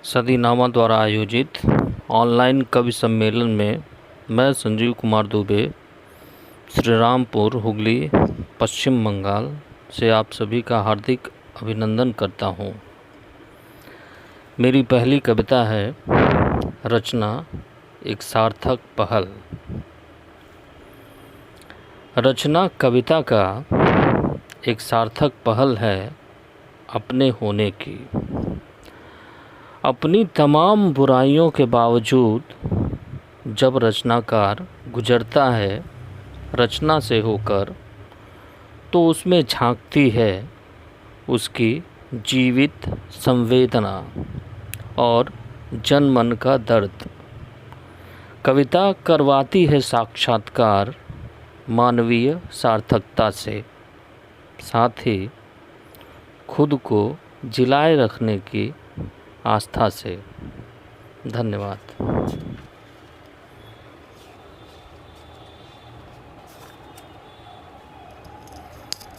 सदीनामा द्वारा आयोजित ऑनलाइन कवि सम्मेलन में मैं संजीव कुमार दुबे श्रीरामपुर हुगली पश्चिम बंगाल से आप सभी का हार्दिक अभिनंदन करता हूँ। मेरी पहली कविता है रचना एक सार्थक पहल। रचना कविता का एक सार्थक पहल है अपने होने की। अपनी तमाम बुराइयों के बावजूद जब रचनाकार गुजरता है रचना से होकर, तो उसमें झांकती है उसकी जीवित संवेदना और जनमन का दर्द। कविता करवाती है साक्षात्कार मानवीय सार्थकता से, साथ ही खुद को जिलाए रखने की आस्था से। धन्यवाद।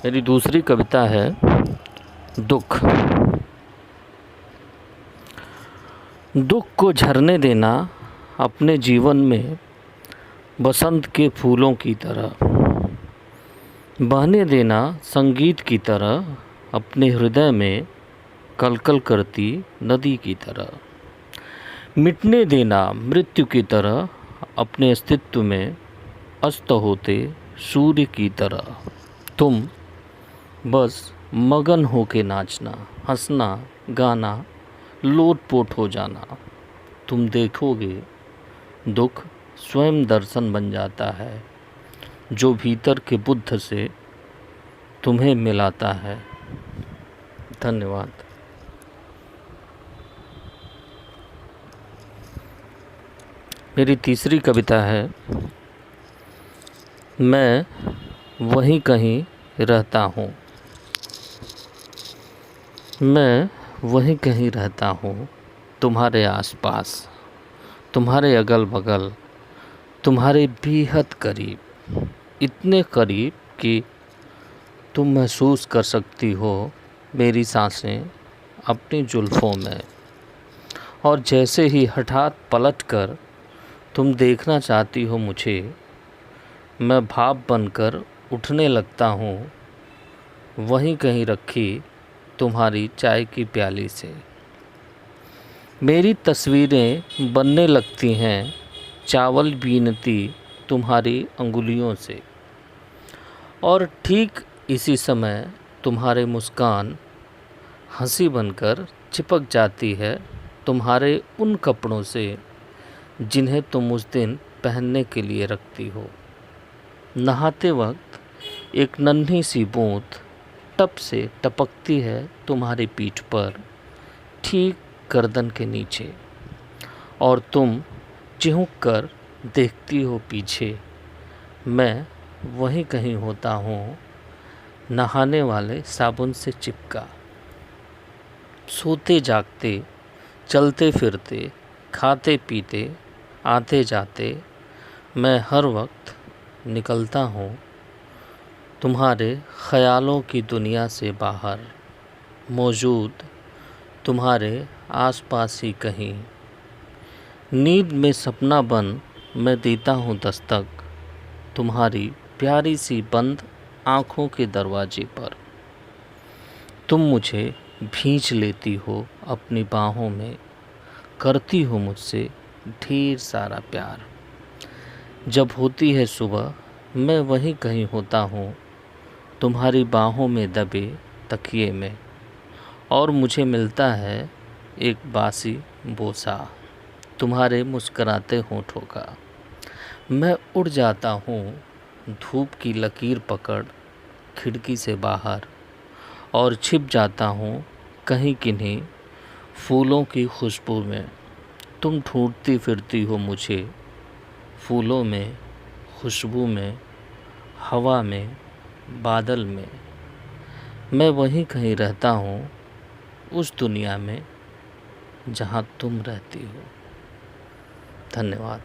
मेरी दूसरी कविता है दुख। दुख को झरने देना अपने जीवन में बसंत के फूलों की तरह, बहने देना संगीत की तरह अपने हृदय में कलकल करती नदी की तरह, मिटने देना मृत्यु की तरह अपने अस्तित्व में अस्त होते सूर्य की तरह। तुम बस मगन हो के नाचना, हंसना, गाना, लोटपोट हो जाना। तुम देखोगे दुख स्वयं दर्शन बन जाता है, जो भीतर के बुद्ध से तुम्हें मिलाता है। धन्यवाद। मेरी तीसरी कविता है मैं वहीं कहीं रहता हूँ। मैं वहीं कहीं रहता हूँ, तुम्हारे आसपास, तुम्हारे अगल बगल, तुम्हारे बेहद करीब, इतने करीब कि तुम महसूस कर सकती हो मेरी सांसें अपनी जुल्फ़ों में। और जैसे ही हठात पलटकर तुम देखना चाहती हो मुझे, मैं भाप बनकर उठने लगता हूँ वहीं कहीं रखी तुम्हारी चाय की प्याली से। मेरी तस्वीरें बनने लगती हैं चावल बीनती तुम्हारी अंगुलियों से। और ठीक इसी समय तुम्हारे मुस्कान हंसी बनकर चिपक जाती है तुम्हारे उन कपड़ों से जिन्हें तुम उस दिन पहनने के लिए रखती हो। नहाते वक्त एक नन्ही सी बूंद टप से टपकती है तुम्हारी पीठ पर, ठीक गर्दन के नीचे, और तुम चिहुक कर देखती हो पीछे। मैं वहीं कहीं होता हूँ, नहाने वाले साबुन से चिपका। सोते जागते, चलते फिरते, खाते पीते, आते जाते, मैं हर वक्त निकलता हूँ तुम्हारे ख़यालों की दुनिया से बाहर, मौजूद तुम्हारे आसपास ही कहीं। नींद में सपना बन मैं देता हूँ दस्तक तुम्हारी प्यारी सी बंद आँखों के दरवाजे पर। तुम मुझे भींच लेती हो अपनी बाहों में, करती हो मुझसे ढेर सारा प्यार। जब होती है सुबह मैं वहीं कहीं होता हूँ तुम्हारी बाहों में दबे तकिए में, और मुझे मिलता है एक बासी बोसा तुम्हारे मुस्कुराते होठों का। मैं उड़ जाता हूँ धूप की लकीर पकड़ खिड़की से बाहर, और छिप जाता हूँ कहीं किन्हीं फूलों की खुशबू में। तुम ढूंढती फिरती हो मुझे फूलों में, खुशबू में, हवा में, बादल में। मैं वहीं कहीं रहता हूँ उस दुनिया में जहाँ तुम रहती हो। धन्यवाद।